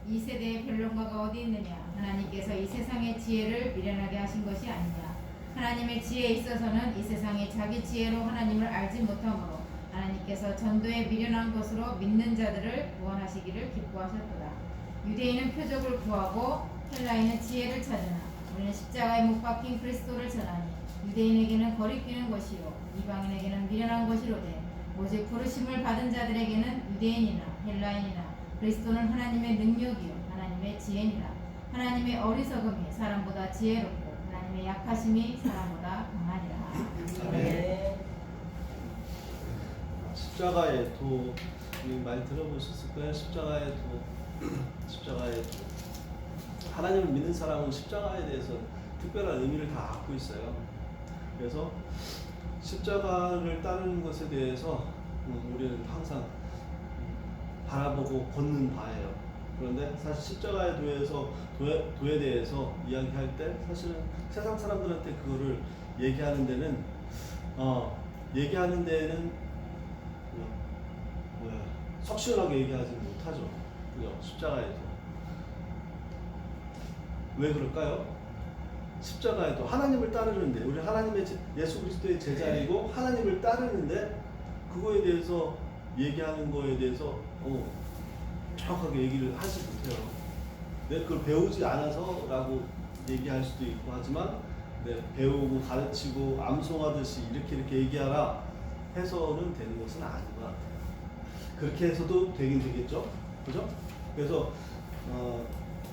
이 세대의 변론가가 어디 있느냐? 하나님께서 이 세상의 지혜를 미련하게 하신 것이 아니냐? 하나님의 지혜에 있어서는 이 세상이 자기 지혜로 하나님을 알지 못하므로 하나님께서 전도에 미련한 것으로 믿는 자들을 구원하시기를 기뻐하셨도다. 유대인은 표적을 구하고 헬라인은 지혜를 찾으나 우리는 십자가에 못 박힌 그리스도를 전하니 유대인에게는 거리끼는 것이요 이방인에게는 미련한 것이로되 오직 부르심을 받은 자들에게는 유대인이나 헬라인이나 그리스도는 하나님의 능력이요 하나님의 지혜니라. 하나님의 어리석음이 사람보다 지혜롭고 하나님의 약하심이 사람보다 강하니라. 아멘. 십자가의 도 많이 들어보셨을 거예요. 십자가의 도, 십자가의 도. 하나님을 믿는 사람은 십자가에 대해서 특별한 의미를 다 갖고 있어요. 그래서 십자가를 따르는 것에 대해서 우리는 항상 바라보고 걷는 바예요. 그런데 사실 십자가의 도에 대해서 이야기할 때 사실은 세상 사람들한테 그거를 얘기하는 데는 석시원하게 얘기하지 못하죠. 그죠? 십자가에도. 왜 그럴까요? 십자가에도 하나님을 따르는데, 우리 하나님의 예수 그리스도의 제자이고 하나님을 따르는데 그거에 대해서 얘기하는 거에 대해서 정확하게 얘기를 하지 못해요. 내가 그걸 배우지 않아서라고 얘기할 수도 있고 하지만 배우고 가르치고 암송하듯이 이렇게 얘기하라 해서는 되는 것은 아닌 것 같아요. 그렇게 해서도 되긴 되겠죠? 그죠? 그래서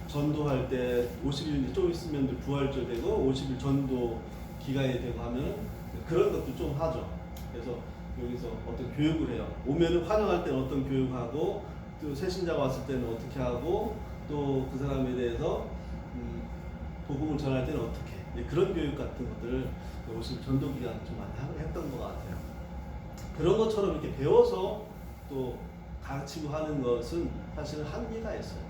전도할 때 50일 좀 있으면 부활절 되고 50일 전도 기간이 되고 하면 그런 것도 좀 하죠. 그래서 여기서 어떤 교육을 해요. 오면은 환영할 때는 어떤 교육하고 또 새신자가 왔을 때는 어떻게 하고 또 그 사람에 대해서 복음을 전할 때는 어떻게 그런 교육 같은 것들을 50일 전도 기간에 좀 많이 했던 것 같아요. 그런 것처럼 이렇게 배워서 또 가르치고 하는 것은 사실은 한계가 있어요.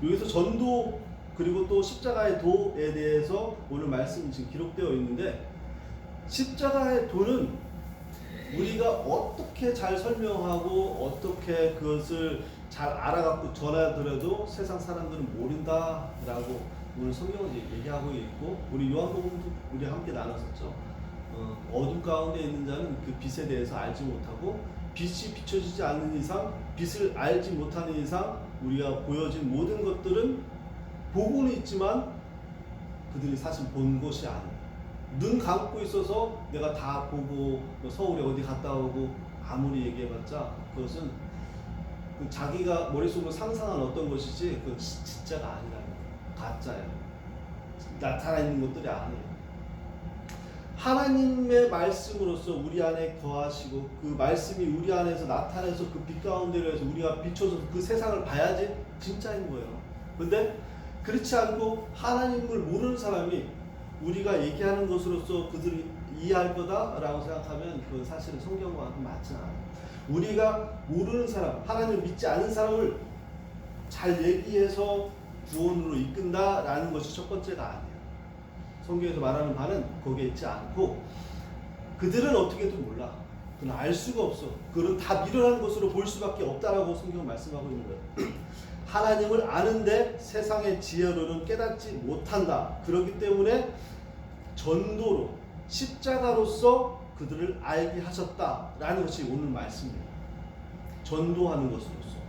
여기서 전도 그리고 또 십자가의 도에 대해서 오늘 말씀이 지금 기록되어 있는데 십자가의 도는 우리가 어떻게 잘 설명하고 어떻게 그것을 잘 알아갖고 전하더라도 세상 사람들은 모른다라고 오늘 성경은 얘기하고 있고 우리 요한복음도 우리 함께 나눴었죠. 어둠 가운데 있는 자는 그 빛에 대해서 알지 못하고 빛이 비춰지지 않는 이상 빛을 알지 못하는 이상 우리가 보여진 모든 것들은 보고는 있지만 그들이 사실 본 것이 아니에요. 눈 감고 있어서 내가 다 보고 서울에 어디 갔다 오고 아무리 얘기해봤자 그것은 자기가 머릿속으로 상상한 어떤 것이지 그건 진짜가 아니라는 거예요. 가짜예요. 나타나 있는 것들이 아니에요. 하나님의 말씀으로서 우리 안에 거하시고 그 말씀이 우리 안에서 나타내서 그 빛 가운데로 해서 우리가 비춰서 그 세상을 봐야지 진짜인 거예요. 근데 그렇지 않고 하나님을 모르는 사람이 우리가 얘기하는 것으로서 그들이 이해할 거다라고 생각하면 그건 사실은 성경과 맞지 않아요. 우리가 모르는 사람, 하나님을 믿지 않은 사람을 잘 얘기해서 구원으로 이끈다라는 것이 첫 번째가 아니에요. 성경에서 말하는 바는 거기에 있지 않고 그들은 어떻게든 몰라. 그건 알 수가 없어. 그건 다 미련한 것으로 볼 수밖에 없다라고 성경은 말씀하고 있는 거예요. 하나님을 아는데 세상의 지혜로는 깨닫지 못한다. 그렇기 때문에 전도로 십자가로서 그들을 알게 하셨다라는 것이 오늘 말씀입니다. 전도하는 것으로서.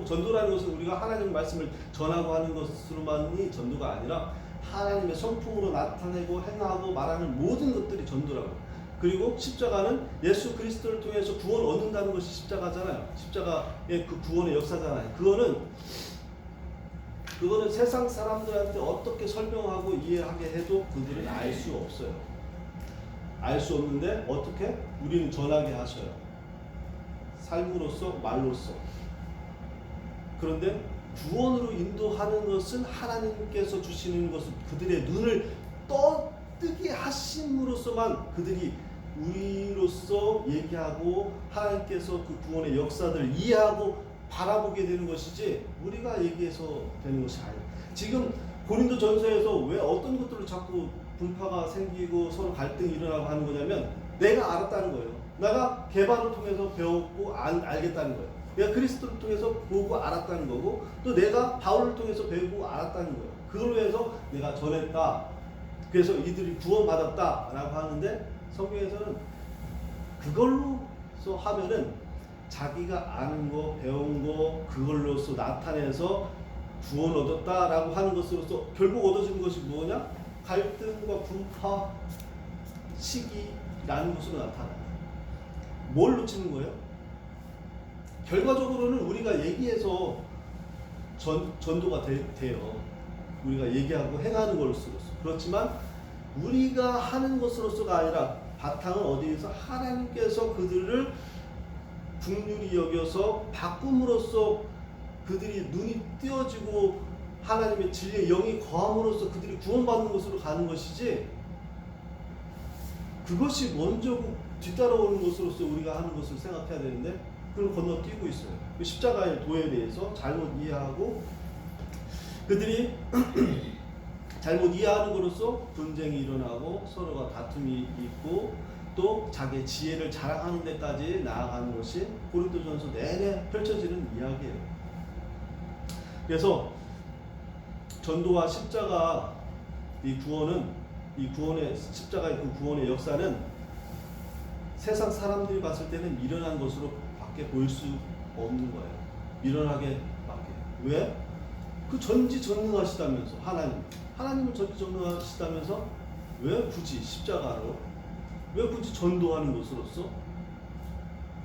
전도라는 것은 우리가 하나님의 말씀을 전하고 하는 것으로만이 전도가 아니라 하나님의 성품으로 나타내고 행하고 말하는 모든 것들이 전도라고. 그리고 십자가는 예수 그리스도를 통해서 구원 얻는다는 것이 십자가잖아요. 십자가의 그 구원의 역사잖아요. 그거는 세상 사람들한테 어떻게 설명하고 이해하게 해도 그들은 알 수 없어요. 알 수 없는데 어떻게? 우리는 전하게 하셔요. 삶으로서 말로써. 그런데 구원으로 인도하는 것은 하나님께서 주시는 것은 그들의 눈을 떠뜨게 하심으로써만 그들이 우리로서 얘기하고 하나님께서 그 구원의 역사들을 이해하고 바라보게 되는 것이지 우리가 얘기해서 되는 것이 아니에요. 지금 고린도 전서에서 왜 어떤 것들로 자꾸 분파가 생기고 서로 갈등이 일어나고 하는 거냐면 내가 알았다는 거예요. 내가 개발을 통해서 배웠고 알겠다는 거예요. 내가 그리스도를 통해서 보고 알았다는 거고, 또 내가 바울을 통해서 배우고 알았다는 거예요. 그걸로 해서 내가 전했다. 그래서 이들이 구원받았다라고 하는데, 성경에서는 그걸로서 하면은 자기가 아는 거, 배운 거, 그걸로서 나타내서 구원 얻었다라고 하는 것으로서 결국 얻어지는 것이 뭐냐? 갈등과 분파, 시기라는 것으로 나타나요. 뭘 놓치는 거예요? 결과적으로는 우리가 얘기해서 전도가 돼요. 우리가 얘기하고 행하는 것으로서. 그렇지만 우리가 하는 것으로서가 아니라 바탕은 어디에서 하나님께서 그들을 긍휼히 여겨서 바꿈으로써 그들이 눈이 띄어지고 하나님의 진리의 영이 거함으로써 그들이 구원받는 것으로 가는 것이지, 그것이 먼저 뒤따라오는 것으로서 우리가 하는 것을 생각해야 되는데 그걸 건너뛰고 있어요. 그 십자가의 도에 대해서 잘못 이해하고, 그들이 잘못 이해하는 것으로서 분쟁이 일어나고 서로가 다툼이 있고 또 자기의 지혜를 자랑하는 데까지 나아가는 것이 고린도전서 내내 펼쳐지는 이야기예요. 그래서 전도와 십자가 이 구원의 십자가의 그 구원의 역사는 세상 사람들이 봤을 때는 미련한 것으로 밖에 보일 수 없는 거예요. 미련하게 밖에. 왜? 그 전지전능하시다면서 하나님은 전지전능하시다면서 왜 굳이 십자가로, 왜 굳이 전도하는 것으로서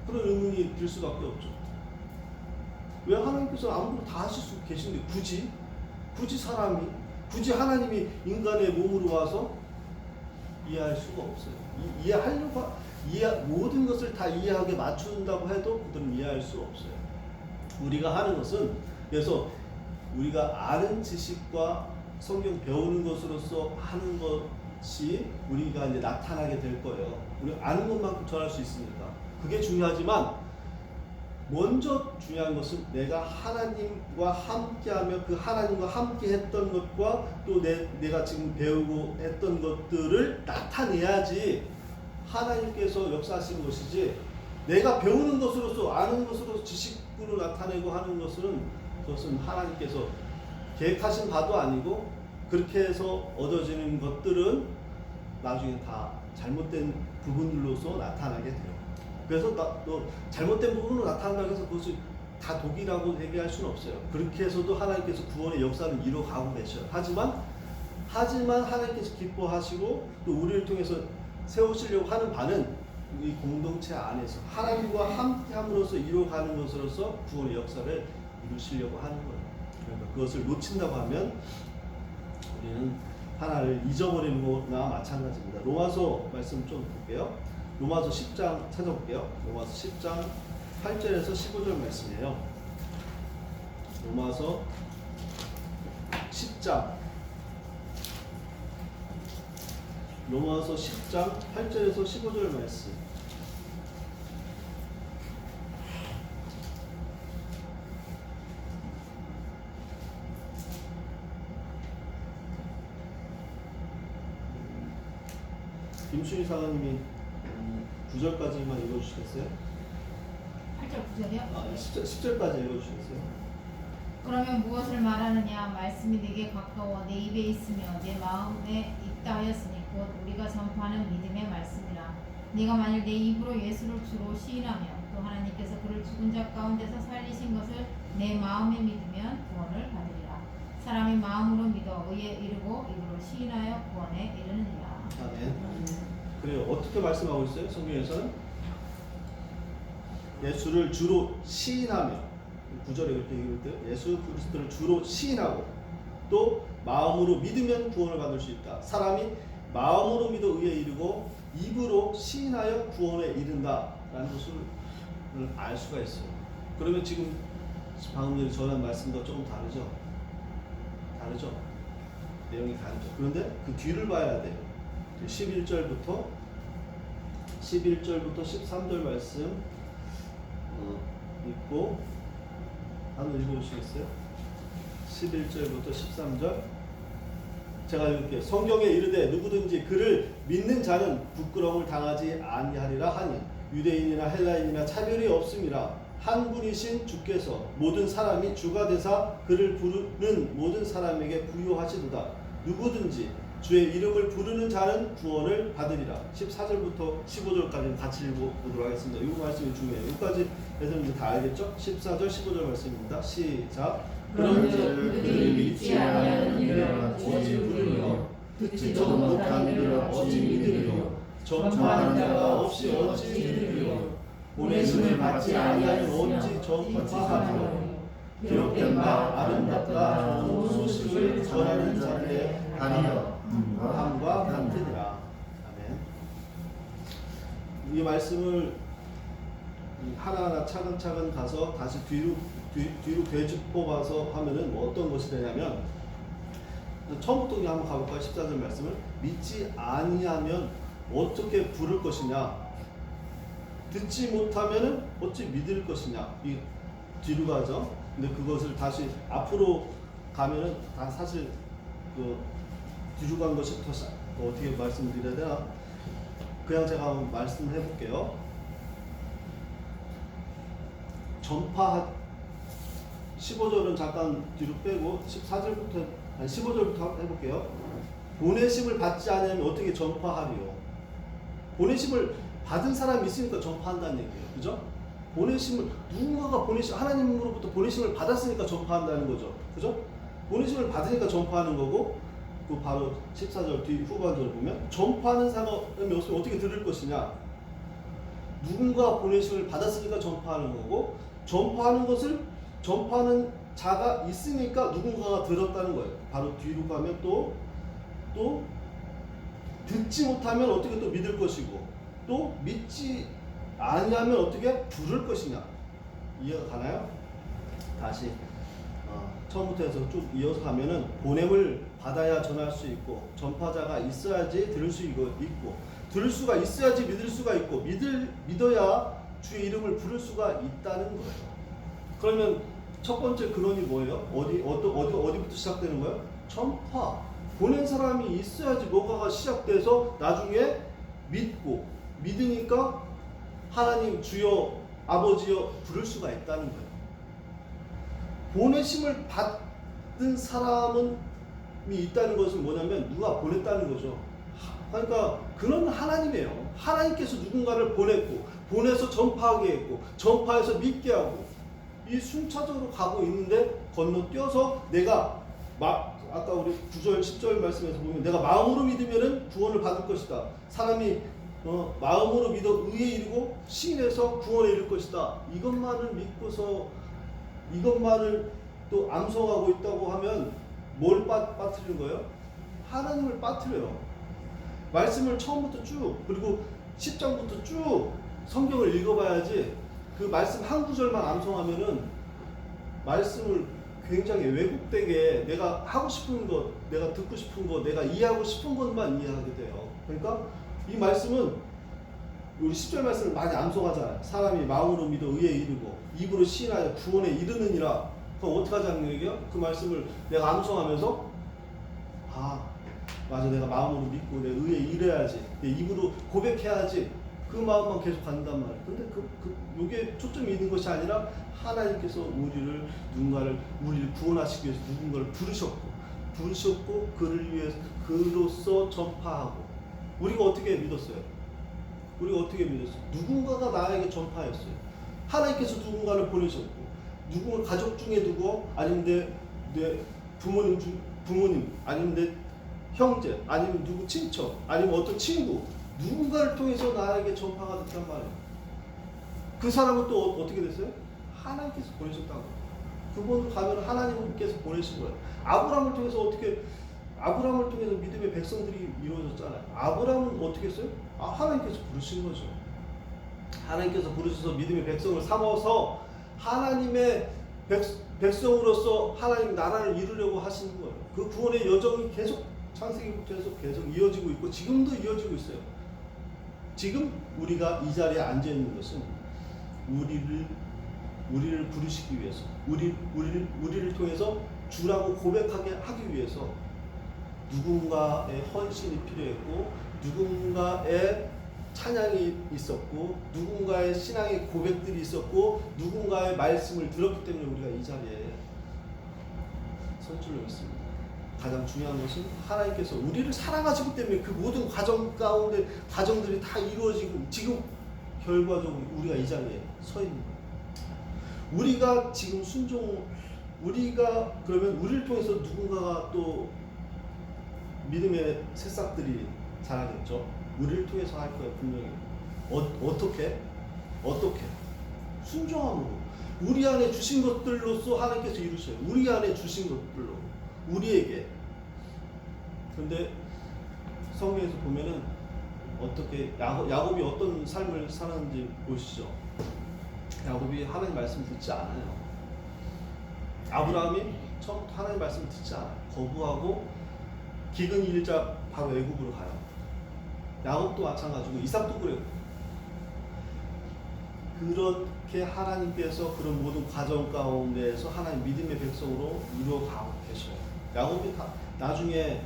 그런 의문이 들 수밖에 없죠. 왜 하나님께서 아무것도 다 하실 수 계신데 굳이 사람이, 굳이 하나님이 인간의 몸으로 와서 이해할 수가 없어요. 모든 것을 다 이해하게 맞춘다고 해도 그들은 이해할 수 없어요. 우리가 하는 것은, 그래서 우리가 아는 지식과 성경 배우는 것으로서 하는 것이 우리가 이제 나타나게 될 거예요. 우리가 아는 것만큼 전할 수 있으니까. 그게 중요하지만 먼저 중요한 것은 내가 하나님과 함께하며 그 하나님과 함께 했던 것과 또 내가 지금 배우고 했던 것들을 나타내야지 하나님께서 역사하시는 것이지, 내가 배우는 것으로서 아는 것으로서 지식으로 나타내고 하는 것은 그것은 하나님께서 계획하신 바도 아니고, 그렇게 해서 얻어지는 것들은 나중에 다 잘못된 부분들로서 나타나게 돼요. 그래서 또 잘못된 부분으로 나타난다고 해서 그것이 다 독이라고 얘기할 수는 없어요. 그렇게 해서도 하나님께서 구원의 역사를 이루어가고 계셔요. 하지만 하나님께서 기뻐하시고 또 우리를 통해서 세우시려고 하는 바는 이 공동체 안에서 하나님과 함께함으로써 이루어가는 것으로서 구원의 역사를 이루시려고 하는 거예요. 그러니까 그것을 놓친다고 하면 우리는 하나를 잊어버리는 거나 마찬가지입니다. 로마서 말씀 좀 볼게요. 로마서 10장 찾아볼게요. 로마서 10장 8절에서 15절 말씀이에요. 로마서 10장 8절에서 15절 말씀. 김순희 사관님이 9절까지만 읽어주시겠어요? 8절 9절이요? 10절까지 읽어주시겠어요? 그러면 무엇을 말하느냐? 말씀이 내게 가까워 내 입에 있으며 내 마음에 있다 하였으니 곧 우리가 전파하는 믿음의 말씀이라. 네가 만일 내 입으로 예수를 주로 시인하며 또 하나님께서 그를 죽은 자 가운데서 살리신 것을 내 마음에 믿으면 구원을 받으리라. 사람이 마음으로 믿어 의에 이르고 입으로 시인하여 구원에 이르느니라. 아멘. 그래요. 어떻게 말씀하고 있어요? 성경에서는 예수를 주로 시인하며, 9절에 그렇게 얘기할 때 예수 그리스도를 주로 시인하고 또 마음으로 믿으면 구원을 받을 수 있다. 사람이 마음으로 믿어 의에 이르고 입으로 시인하여 구원에 이른다라는 것을 알 수가 있어요. 그러면 지금 방금 전에 전한 말씀과 조금 다르죠? 내용이 다르죠. 그런데 그 뒤를 봐야 돼요. 11절부터 13절 말씀 읽고 한번 읽어주시겠어요? 11절부터 13절 제가 읽을게요. 성경에 이르되 누구든지 그를 믿는 자는 부끄러움을 당하지 아니하리라 하니 유대인이나 헬라인이나 차별이 없음이라. 한 분이신 주께서 모든 사람이 주가 되사 그를 부르는 모든 사람에게 부요하시도다. 누구든지 주의 이름을 부르는 자는 구원을 받으리라. 14절부터 15절까지 같이 읽어보도록 하겠습니다. 이 말씀이 중요해요. 여기까지 해서 이제 다 알겠죠? 14절 15절 말씀입니다. 시작. 그런즉 그들이 믿지 아니하는 이를 어찌 부르리요 듣지도 못한 이를 어찌 믿으리요 전파하는 자가 없이 어찌 믿으리요 보내심을 받지 아니하였으면 어찌 전파하리요 기록된 바 아름답다 좋은 소식을 전하는 자들의 아니요 함과 같으니라. 아멘. 이 말씀을 하나하나 차근차근 가서 다시 뒤로 되짚어 봐서 하면은 뭐 어떤 것이 되냐면, 처음부터 그냥 한번 가볼까요? 14절 말씀을 믿지 아니하면 어떻게 부를 것이냐, 듣지 못하면은 어찌 믿을 것이냐, 이 뒤로 가죠. 근데 그것을 다시 앞으로 가면은 다 사실 그 뒤로 간 것이 더 어떻게 말씀드려야 되나? 그냥 제가 한번 말씀해 볼게요. 전파 15절은 잠깐 뒤로 빼고 14절부터 아니 15절부터 해볼게요. 보내심을 받지 않으면 어떻게 전파하리요? 보내심을 받은 사람이 있으니까 전파한다는 얘기예요. 그죠? 보내심을 누군가가 하나님으로부터 보내심을 받았으니까 전파한다는 거죠. 그죠? 보내심을 받으니까 전파하는 거고, 그 바로 14절 뒤 후반절을 보면 전파하는 사람이 없으면 어떻게 들을 것이냐? 누군가 보내심을 받았으니까 전파하는 거고, 전파하는 것을 전파하는 자가 있으니까 누군가가 들었다는 거예요. 바로 뒤로 가면 또 듣지 못하면 어떻게 또 믿을 것이고, 또 믿지 아니하면 어떻게 부를 것이냐. 이해가 가나요? 다시 처음부터 해서 쭉 이어서 가면은 보냄을 받아야 전할 수 있고, 전파자가 있어야지 들을 수 있고, 들을 수가 있어야지 믿을 수가 있고, 믿어야 주의 이름을 부를 수가 있다는 거예요. 그러면 첫 번째 근원이 뭐예요? 어디부터 시작되는 거예요? 전파. 보낸 사람이 있어야지 뭐가가 시작돼서 나중에 믿으니까 하나님 주여 아버지여 부를 수가 있다는 거예요. 보내심을 받은 사람이 있다는 것은 뭐냐면 누가 보냈다는 거죠. 그러니까 그런 하나님이에요. 하나님께서 누군가를 보내서 전파하게 했고, 전파해서 믿게 하고, 이 순차적으로 가고 있는데 건너뛰어서 내가 아까 우리 9절 10절 말씀에서 보면 내가 마음으로 믿으면은 구원을 받을 것이다. 사람이 마음으로 믿어 의에 이르고 시인해서 구원에 이를 것이다. 이것만을 믿고서 이것만을 또 암송하고 있다고 하면 뭘 빠뜨리는 거예요? 하나님을 빠뜨려요. 말씀을 처음부터 쭉, 그리고 10장부터 쭉 성경을 읽어봐야지 그 말씀 한 구절만 암송하면은 말씀을 굉장히 왜곡되게 내가 하고 싶은 것, 내가 듣고 싶은 것, 내가 이해하고 싶은 것만 이해하게 돼요. 그러니까 이 말씀은 우리 10절 말씀을 많이 암송하잖아요. 사람이 마음으로 믿어 의에 이르고 입으로 시인하여 구원에 이르느니라. 그럼 어떻게 하자는 얘기예요? 그 말씀을 내가 암송하면서 맞아, 내가 마음으로 믿고 내 의에 이르야지, 내 입으로 고백해야지, 그 마음만 계속 간단 말이에요. 근데 요게 초점이 있는 것이 아니라 하나님께서 우리를 구원하시기 위해서 누군가를 부르셨고 그를 위해서 그로서 전파하고. 우리가 어떻게 믿었어요? 누군가가 나에게 전파했어요. 하나님께서 누군가를 보내셨고, 누군가 가족 중에 누구, 아니면 내 부모님, 아니면 내 형제, 아니면 누구 친척, 아니면 어떤 친구, 누군가를 통해서 나에게 전파가 됐단 말이에요. 그 사람은 또 어떻게 됐어요? 하나님께서 보내셨다고. 그분 가면 하나님께서 보내신 거예요. 아브라함을 통해서 믿음의 백성들이 이루어졌잖아요. 아브라함은 어떻게 했어요? 하나님께서 부르신 거죠. 하나님께서 부르셔서 믿음의 백성을 삼아서 하나님의 백성으로서 하나님 나라를 이루려고 하시는 거예요. 그 구원의 여정이 계속 창세기부터 해서 계속 이어지고 있고, 지금도 이어지고 있어요. 지금 우리가 이 자리에 앉아 있는 것은 우리를 부르시기 위해서, 우리를 통해서 주라고 고백하게 하기 위해서 누군가의 헌신이 필요했고, 누군가의 찬양이 있었고 누군가의 신앙의 고백들이 있었고 누군가의 말씀을 들었기 때문에 우리가 이 자리에 설 줄로 믿습니다. 가장 중요한 것은 하나님께서 우리를 사랑하시기 때문에 그 모든 과정 가운데 과정들이 다 이루어지고 지금 결과적으로 우리가 이 자리에 서 있는 거예요. 우리가 지금 우리가 그러면 우리를 통해서 누군가가 또 믿음의 새싹들이 자라겠죠. 우리를 통해서 할 거예요, 분명히. 어떻게? 순종함으로. 우리 안에 주신 것들로서 하나님께서 이루셔요. 우리 안에 주신 것들로. 우리에게. 그런데 성경에서 보면은 어떻게 야곱이 어떤 삶을 사는지 보시죠. 야곱이 하나님 말씀 듣지 않아요. 아브라함이 처음부터 하나님 말씀 듣지 않아요. 거부하고 기근 잃자 바로 애굽으로 가요. 야곱도 마찬가지고 이삭도 그래요. 그렇게 하나님께서 그런 모든 과정 가운데에서 하나님 믿음의 백성으로 이루어가고 계셔요. 야곱이 나중에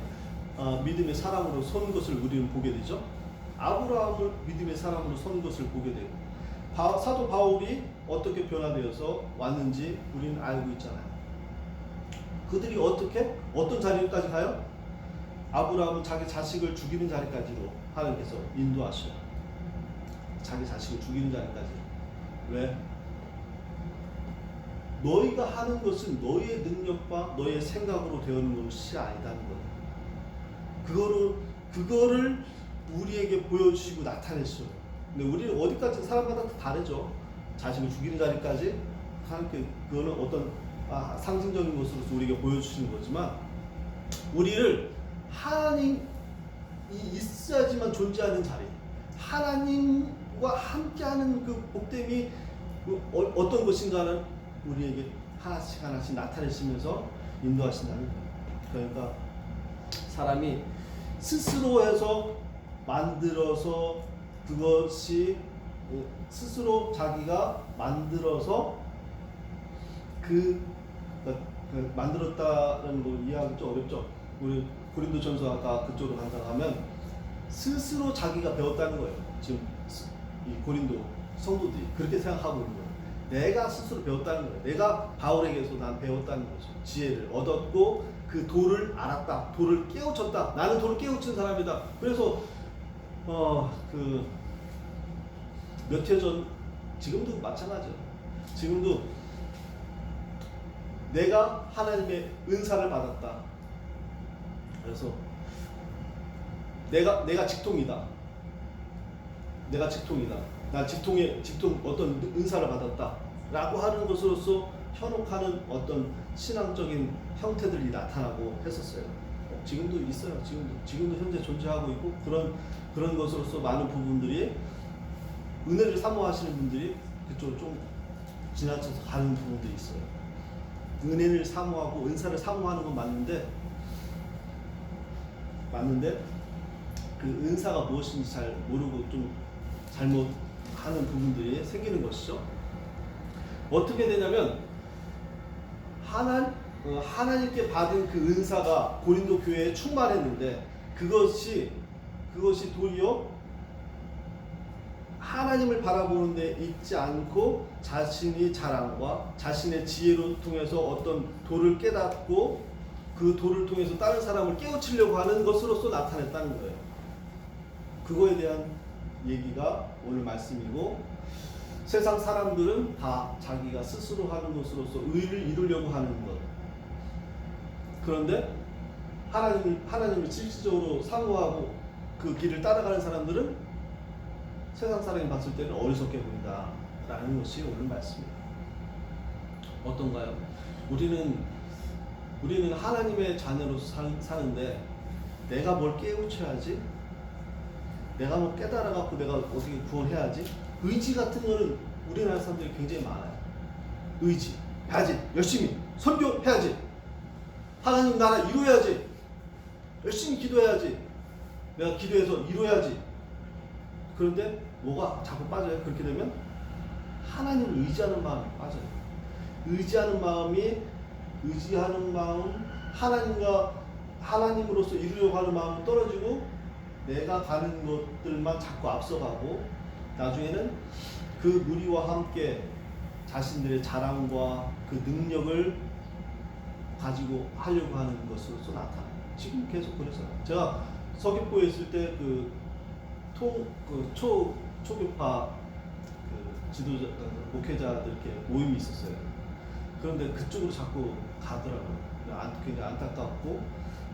믿음의 사람으로 선 것을 우리는 보게 되죠. 아브라함을 믿음의 사람으로 선 것을 보게 되고 사도 바울이 어떻게 변화되어서 왔는지 우리는 알고 있잖아요. 그들이 어떤 자리까지 가요? 아브라함은 자기 자식을 죽이는 자리까지로 하나님께서 인도하셔요. 자기 자식을 죽이는 자리까지. 왜? 너희가 하는 것은 너희의 능력과 너희의 생각으로 되어있는 것이 아니다는 거예요. 그거를 우리에게 보여주시고 나타내셔요. 근데 우리는 어디까지 사람마다 다 다르죠. 자식을 죽이는 자리까지 하나님께 그거는 어떤 상징적인 것으로서 우리에게 보여주시는 거지만 우리를 하나님이 있어야지만 존재하는 자리, 하나님과 함께하는 그 복됨이 어떤 것인가는 우리에게 하나씩 나타내시면서 인도하신다는 거예요. 그러니까 사람이 스스로 해서 만들어서 그것이 스스로 자기가 만들어서 만들었다는 거 이해하기 좀 어렵죠. 우리 고린도전서 아까 그쪽으로 간다면 스스로 자기가 배웠다는 거예요. 지금 이 고린도 성도들이 그렇게 생각하고 있는 거예요. 내가 스스로 배웠다는 거예요. 내가 바울에게서 난 배웠다는 거죠. 지혜를 얻었고 그 도를 알았다. 도를 깨우쳤다. 나는 도를 깨우친 사람이다. 그래서 몇 해 전 지금도 마찬가지예요. 지금도 내가 하나님의 은사를 받았다. 그래서 내가 직통이다. 나 직통 어떤 은사를 받았다라고 하는 것으로서 현혹하는 어떤 신앙적인 형태들이 나타나고 했었어요. 지금도 있어요. 지금도 현재 존재하고 있고 그런 것으로서 많은 부분들이 은혜를 사모하시는 분들이 그쪽으로 좀 지나쳐서 가는 부분들이 있어요. 은혜를 사모하고 은사를 사모하는 건 맞는데 그 은사가 무엇인지 잘 모르고 좀 잘못하는 부분들이 생기는 것이죠. 어떻게 되냐면 하나님께 받은 그 은사가 고린도 교회에 충만했는데 그것이 도리어 하나님을 바라보는 데 있지 않고 자신의 자랑과 자신의 지혜로 통해서 어떤 도를 깨닫고 그 도를 통해서 다른 사람을 깨우치려고 하는 것으로서 나타냈다는 거예요. 그거에 대한 얘기가 오늘 말씀이고 세상 사람들은 다 자기가 스스로 하는 것으로서 의를 이루려고 하는 것. 그런데 하나님을 실질적으로 사모하고 그 길을 따라가는 사람들은 세상 사람이 봤을 때는 어리석게 보인다 라는 것이 오늘 말씀입니다. 어떤가요? 우리는 하나님의 자녀로서 사는데 내가 뭘 깨우쳐야지, 내가 뭐 깨달아갖고 내가 어떻게 구원해야지, 의지 같은 거는 우리나라 사람들이 굉장히 많아요. 의지 해야지, 열심히 선교해야지, 하나님 나라 이루어야지, 열심히 기도해야지, 내가 기도해서 이루어야지. 그런데 뭐가 자꾸 빠져요. 그렇게 되면 하나님을 의지하는 마음이 빠져요. 의지하는 마음, 하나님으로서 이루려고 하는 마음은 떨어지고 내가 가는 것들만 자꾸 앞서가고 나중에는 그 무리와 함께 자신들의 자랑과 그 능력을 가지고 하려고 하는 것으로서 나타나요. 지금 계속 그래서 제가 서귀포에 있을 때 초교파 지도자 목회자들 이렇게 모임이 있었어요. 그런데 그쪽으로 자꾸 가더라고요. 굉장히 안타깝고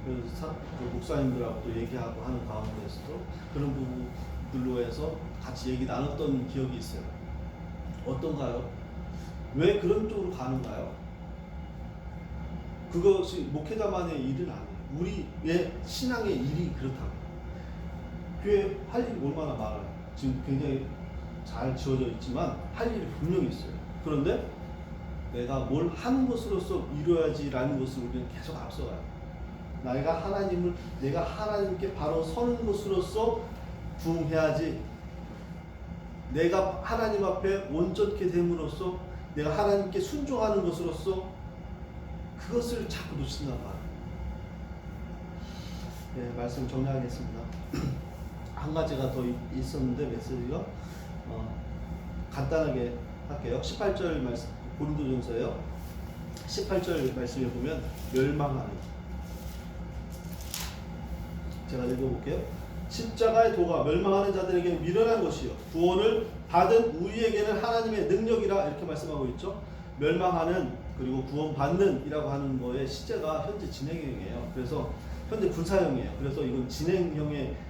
그 목사님들하고 또 얘기하고 하는 가운데서도 그런 부분들로 해서 같이 얘기 나눴던 기억이 있어요. 어떤가요? 왜 그런 쪽으로 가는가요? 그것이 목회자만의 일은 아니에요. 우리의 신앙의 일이 그렇다고. 교회 할 일이 얼마나 많아요. 지금 굉장히 잘 지어져 있지만 할 일이 분명히 있어요. 그런데 내가 뭘 하는 것으로서 이루어야지라는 것을 우리는 계속 앞서가요. 내가 하나님께 바로 서는 것으로서 부응해야지. 내가 하나님 앞에 온전케 됨으로써 내가 하나님께 순종하는 것으로서 그것을 자꾸 놓친단 말이에요. 네, 말씀 정리하겠습니다. 한 가지가 더 있었는데 메시지가 간단하게 할게요. 18절 말씀, 고린도전서예요. 18절 말씀에 보면 멸망하는, 제가 읽어볼게요. 십자가의 도가 멸망하는 자들에게 미련한 것이요 구원을 받은 우리에게는 하나님의 능력이라 이렇게 말씀하고 있죠. 멸망하는 그리고 구원받는 이라고 하는 거의 시제가 현재 진행형이에요. 그래서 현재 분사형이에요. 그래서 이건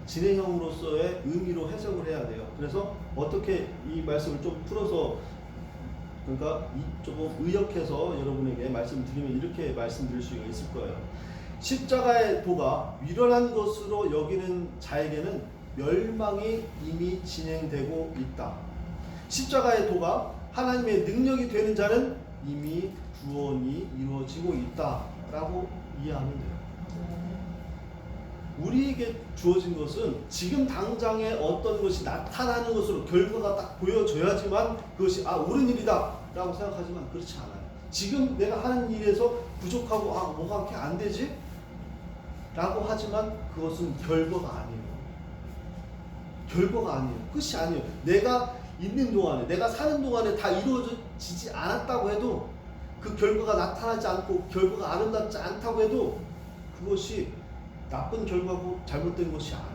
진행형으로서의 의미로 해석을 해야 돼요. 그래서 어떻게 이 말씀을 좀 풀어서, 그러니까 조금 의역해서 여러분에게 말씀드리면 이렇게 말씀드릴 수가 있을 거예요. 십자가의 도가 미련한 것으로 여기는 자에게는 멸망이 이미 진행되고 있다. 십자가의 도가 하나님의 능력이 되는 자는 이미 구원이 이루어지고 있다라고 이해하면 돼요. 우리에게 주어진 것은 지금 당장에 어떤 것이 나타나는 것으로 결과가 딱 보여져야지만 그것이 옳은 일이다 라고 생각하지만 그렇지 않아요. 지금 내가 하는 일에서 부족하고 뭐가 이렇게 안 되지? 라고 하지만 그것은 결과가 아니에요. 결과가 아니에요. 끝이 아니에요. 내가 있는 동안에, 내가 사는 동안에 다 이루어지지 않았다고 해도, 그 결과가 나타나지 않고 결과가 아름답지 않다고 해도 그것이 나쁜 결과고 잘못된 것이 아니에요.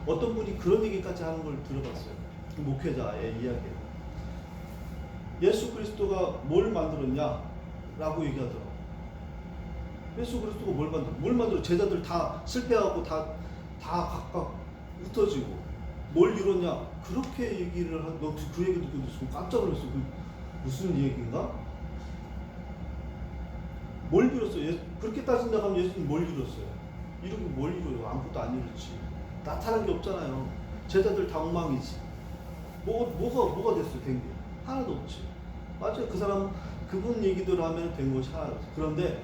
어떤 분이 그런 얘기까지 하는 걸 들어봤어요. 목회자의 이야기예요. 예수 그리스도가 뭘 만들었냐? 라고 얘기하더라고요. 예수 그리스도가 뭘 만들어? 제자들 다 실패하고 다 각각 흩어지고 뭘 이뤘냐? 그렇게 얘기를 너 그 얘기 듣고 좀 깜짝 놀랐어. 무슨 얘기인가? 뭘 이뤘어요? 그렇게 따진다고 하면 예수님 뭘 이뤘어요? 이루긴 뭘 이뤄요? 아무것도 안 이뤘지. 나타난 게 없잖아요. 제자들 다 엉망이지. 뭐가 됐어? 된 게 하나도 없지. 맞아요. 그 사람 그분 얘기대로 하면 된 것이 하나도 없어. 그런데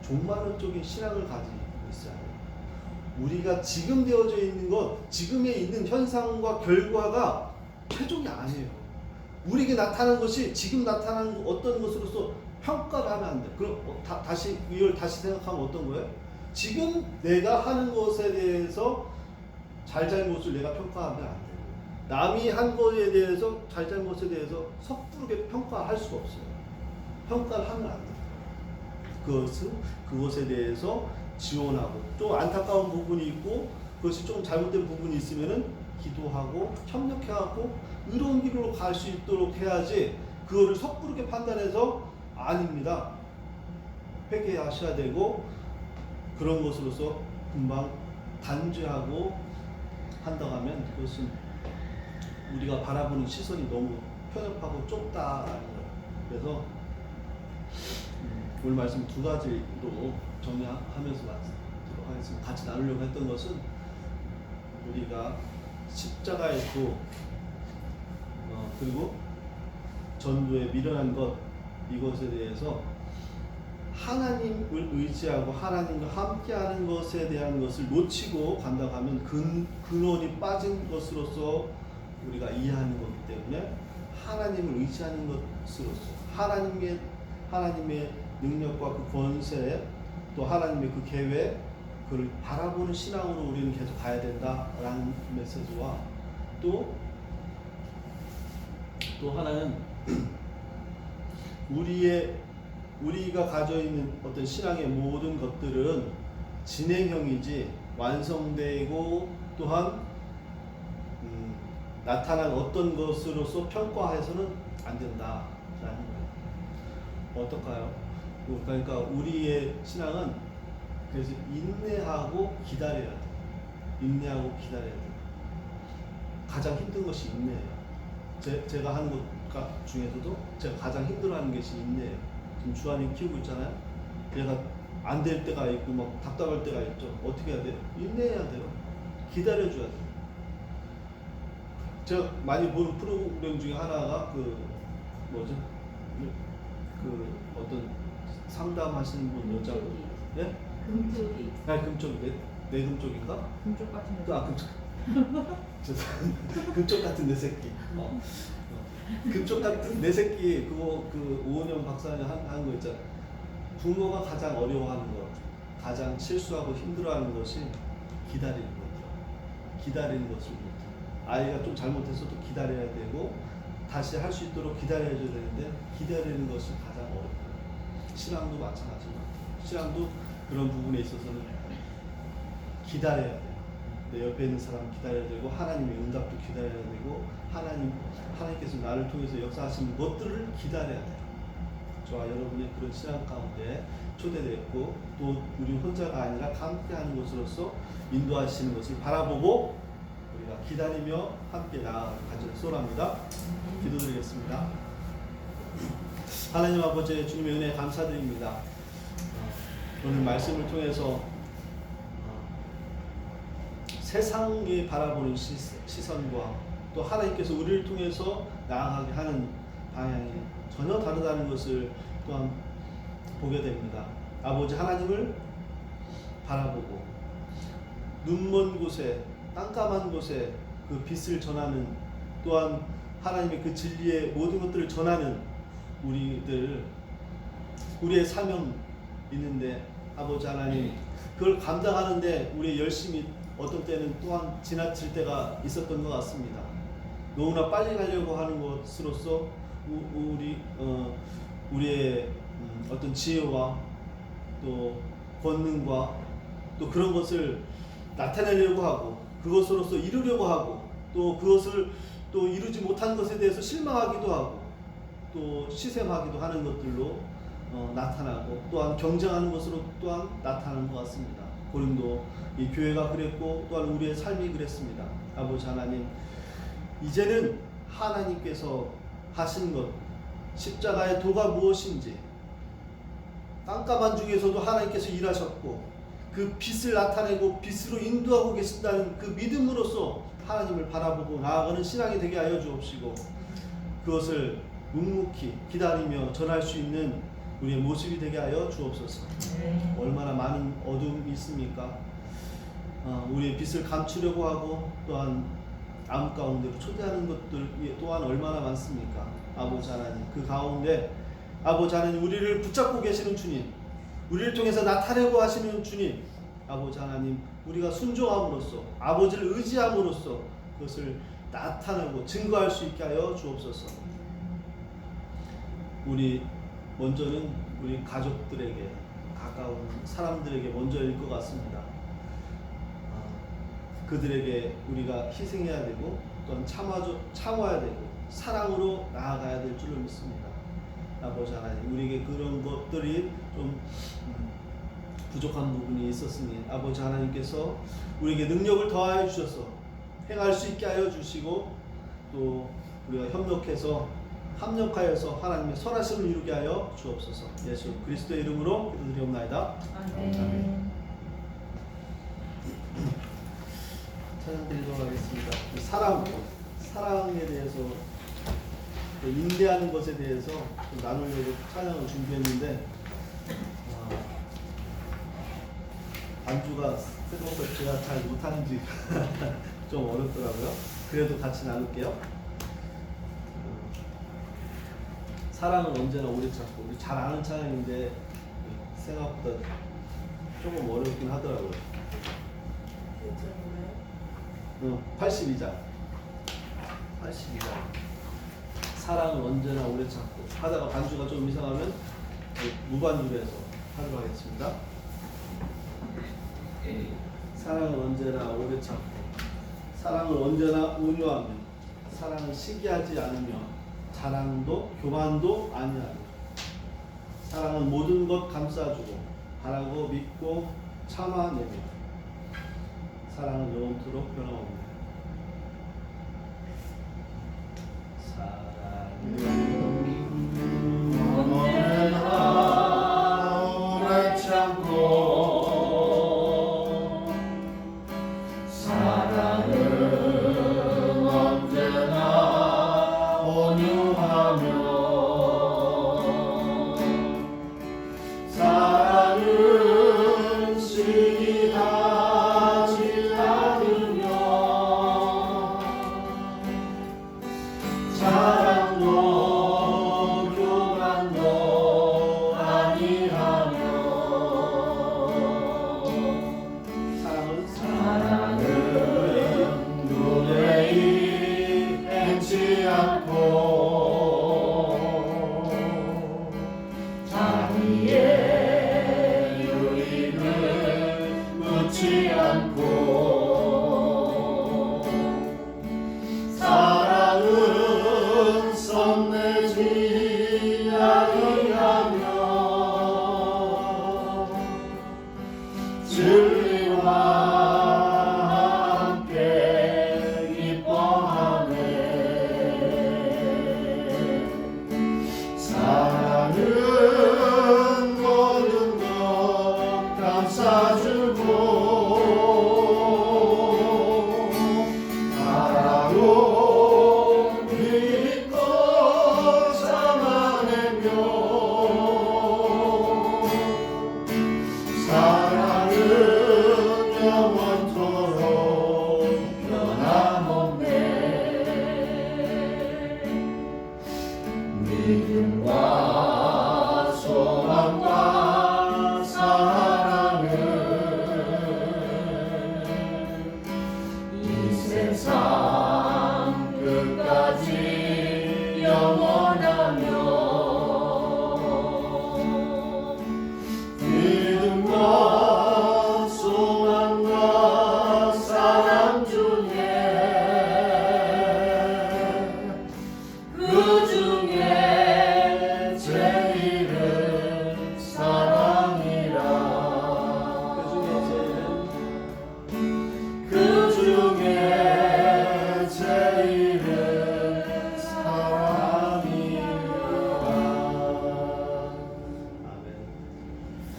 종말론적인 신앙을 가지고 있어야 해요. 우리가 지금 되어져 있는 것, 지금에 있는 현상과 결과가 최종이 아니에요. 우리에게 나타나는 것이 지금 나타나는 어떤 것으로서 평가를 하면 안 돼. 그럼 이걸 다시 생각하면 어떤 거예요? 지금 내가 하는 것에 대해서 잘잘못을 내가 평가하면 안 돼요. 남이 한 것에 대해서 잘잘못에 대해서 섣부르게 평가할 수가 없어요. 평가를 하면 안 돼요. 그것에 대해서 지원하고, 좀 안타까운 부분이 있고 그것이 좀 잘못된 부분이 있으면은 기도하고 협력해갖고 의로운 길로 갈 수 있도록 해야지, 그거를 섣부르게 판단해서 아닙니다, 회개하셔야 되고 그런 것으로서 금방 단죄하고 한다고 하면 그것은 우리가 바라보는 시선이 너무 편협하고 좁다라는 거예요. 그래서 오늘 말씀 두 가지로 정리하면서 말씀드리도록 하겠습니다. 같이 나누려고 했던 것은 우리가 십자가의 도, 그리고 전도에 미련한 것, 이것에 대해서 하나님을 의지하고 하나님과 함께하는 것에 대한 것을 놓치고 간다고 하면 근원이 빠진 것으로서 우리가 이해하는 거기 때문에 하나님을 의지하는 것으로서 하나님의 능력과 그 권세, 또 하나님의 그 계획, 그걸 바라보는 신앙으로 우리는 계속 가야 된다라는 메시지와 또 하나는 우리가 가져 있는 어떤 신앙의 모든 것들은 진행형이지 완성되고 또한 나타난 어떤 것으로서 평가해서는 안 된다라는 거예요. 어떨까요? 그러니까 우리의 신앙은 그래서 인내하고 기다려야 돼. 인내하고 기다려야 돼. 가장 힘든 것이 인내예요. 제가 하는 것 중에서도 제가 가장 힘들어하는 것이 인내예요. 지금 주한이 키우고 있잖아요. 얘가 안 될 때가 있고 막 답답할 때가 있죠. 어떻게 해야 돼요? 인내해야 돼요. 기다려줘야 돼요. 제가 많이 보는 프로그램 중에 하나가 그 어떤 상담하시는 분 여자분, 예? 금쪽이. 아니 금쪽이 내 금쪽인가? 금쪽 같은 또 금쪽. 금쪽 같은 내 새끼. 금쪽 같은 내 새끼 그거 그 오은영 박사님 한 거 있잖아. 부모가 가장 어려워하는 것, 가장 실수하고 힘들어하는 것이 기다리는 것. 기다리는 것을 못해. 아이가 좀 잘못했어도 기다려야 되고 다시 할 수 있도록 기다려줘야 되는데 기다리는 것이 가장 어렵다. 신앙도 마찬가지고 신앙도 그런 부분에 있어서는 기다려야 돼요. 내 옆에 있는 사람 기다려야 되고 하나님의 응답도 기다려야 되고 하나님께서 나를 통해서 역사하시는 것들을 기다려야 돼요. 저와 여러분의 그런 신앙 가운데 초대되었고 또 우리 혼자가 아니라 함께하는 것으로서 인도하시는 것을 바라보고 우리가 기다리며 함께 나아가길 소원합니다. 기도드리겠습니다. 하나님 아버지 주님의 은혜에 감사드립니다. 오늘 말씀을 통해서 세상이 바라보는 시선과 또 하나님께서 우리를 통해서 나아가게 하는 방향이 전혀 다르다는 것을 또한 보게 됩니다. 아버지 하나님을 바라보고 눈먼 곳에 깜깜한 곳에 그 빛을 전하는 또한 하나님의 그 진리의 모든 것들을 전하는 우리의 사명 있는데 아버지 하나님 그걸 감당하는데 우리의 열심이 어떤 때는 또한 지나칠 때가 있었던 것 같습니다. 너무나 빨리 가려고 하는 것으로서 우리의 어떤 지혜와 또 권능과 또 그런 것을 나타내려고 하고 그것으로서 이루려고 하고 또 그것을 또 이루지 못한 것에 대해서 실망하기도 하고 또 시샘하기도 하는 것들로 나타나고 또한 경쟁하는 것으로 또한 나타나는 것 같습니다. 고린도 이 교회가 그랬고 또한 우리의 삶이 그랬습니다. 아버지 하나님 이제는 하나님께서 하신 것 십자가의 도가 무엇인지 깜깜한 중에서도 하나님께서 일하셨고 그 빛을 나타내고 빛으로 인도하고 계신다는 그 믿음으로써 하나님을 바라보고 나아가는 신앙이 되게 하여 주옵시고 그것을 묵묵히 기다리며 전할 수 있는 우리의 모습이 되게 하여 주옵소서. 얼마나 많은 어둠이 있습니까? 우리의 빛을 감추려고 하고 또한 암 가운데로 초대하는 것들 또한 얼마나 많습니까? 아버지 하나님 그 가운데 아버지 하나님 우리를 붙잡고 계시는 주님 우리를 통해서 나타내고 하시는 주님 아버지 하나님 우리가 순종함으로써 아버지를 의지함으로써 그것을 나타내고 증거할 수 있게 하여 주옵소서. 먼저는 우리 가족들에게 가까운 사람들에게 먼저일 것 같습니다. 그들에게 우리가 희생해야 되고 또한 참아야 되고 사랑으로 나아가야 될 줄로 믿습니다. 아버지 하나님 우리에게 그런 것들이 좀 부족한 부분이 있었으니 아버지 하나님께서 우리에게 능력을 더하여 주셔서 행할 수 있게 하여 주시고 또 우리가 합력하여서 하나님의 선하심을 이루게 하여 주옵소서. 예수 그리스도의 이름으로 기도드리옵나이다. 아멘. 찬양드리도록 하겠습니다. 사랑에 대해서 인내하는 것에 대해서 좀 나누려고 찬양을 준비했는데 반주가 생각보다 제가 잘 못하는지 좀 어렵더라고요. 그래도 같이 나눌게요. 사랑은 언제나 오래 참고 우리 잘 아는 찬양인데 생각보다 조금 어렵긴 하더라고요. 82장. 82장. 사랑은 언제나 오래 참고 하다가 반주가 좀 이상하면 무반주로 해서 하도록 하겠습니다. 사랑은 언제나 오래 참고 사랑은 언제나 온유하며 사랑은 시기하지 않으며 자랑도 교만도 아니하며 사랑은 모든 것 감싸주고 바라고 믿고 참아내며 사랑은 영원토록 변함없네. 언제나 오래 참고 사랑은 언제나 온유하며 사랑은 시기하지 않으며 자랑도 교만도 아니하며 사랑은 노래이 행치 않고 자기의 유익을 묻지 않고 사랑은 썸내지 아니하며 진리와 함께 기뻐하네. 사랑은 모든 것 감싸주고 바라고 믿고 참아내며 사랑은 영원토록 변함없네. 믿음과 소망과 사랑은 이 세상 끝까지 영원하며 믿음과 소망과 사랑 중에 그 중에 제일은 사랑이라. 그 중에 제일은 사랑이라.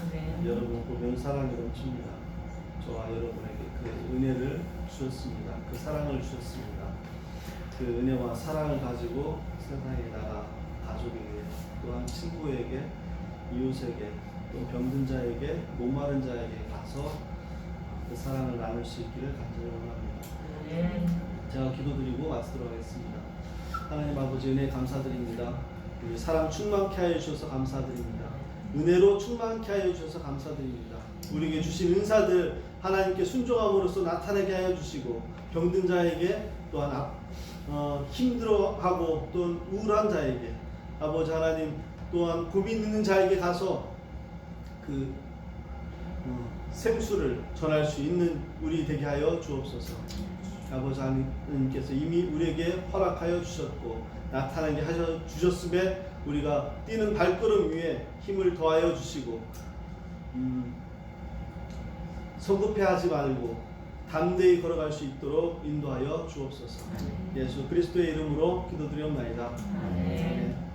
아멘. 여러분 보면 사랑이 넘칩니다. 저와 여러분에게 그 은혜를 주셨습니다. 그 사랑을 주셨습니다. 그 은혜와 사랑을 가지고 세상에 나가 가족에게 또한 친구에게 이웃에게 또 병든 자에게 목마른 자에게 가서 그 사랑을 나눌 수 있기를 간절히 원합니다. 제가 기도드리고 마치도록 하겠습니다. 하나님 아버지 은혜 감사드립니다. 우리 사랑 충만케 하여 주셔서 감사드립니다. 은혜로 충만케 하여 주셔서 감사드립니다. 우리에게 주신 은사들 하나님께 순종함으로써 나타나게 하여 주시고 병든 자에게 또한 힘들어하고 또는 우울한 자에게 아버지 하나님 또한 고민 있는 자에게 가서 그 생수를 전할 수 있는 우리 되게 하여 주옵소서. 아버지 하나님께서 이미 우리에게 허락하여 주셨고 나타나게 하여 주셨음에 우리가 뛰는 발걸음 위에 힘을 더하여 주시고 성급해하지 말고 담대히 걸어갈 수 있도록 인도하여 주옵소서. 예수 그리스도의 이름으로 기도드리옵나이다. 아멘.